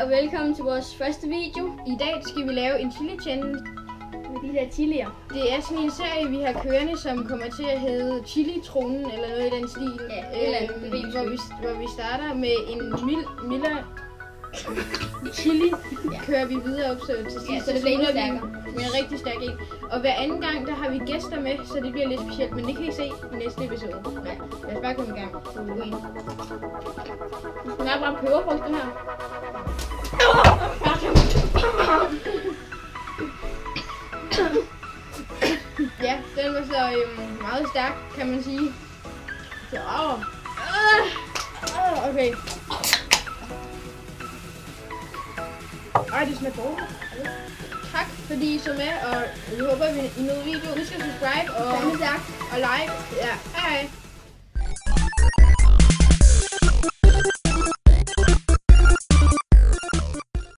og velkommen til vores første video. I dag skal vi lave en chili challenge med de her chilier. Det er sådan en serie, vi har kørende, som kommer til at hedde Chili-tronen eller noget i den stil. Ja, hvor vi starter med en mildere chili, kører vi videre op så til sidst. Så det bliver endnu stærkere. Med en rigtig stærk en. Og hver anden gang, der har vi gæster med, så det bliver lidt specielt, men det kan I se i næste episode. Ja. Lad os bare komme i gang. Det smager bare peberfrugt, det her. Ja, den var så meget stærk, kan man sige. Så, okay. Ej, det smager dårligt. Tak fordi I så med, og vi håber, I nåede videoen. Husk at subscribe og like. Ja, hej.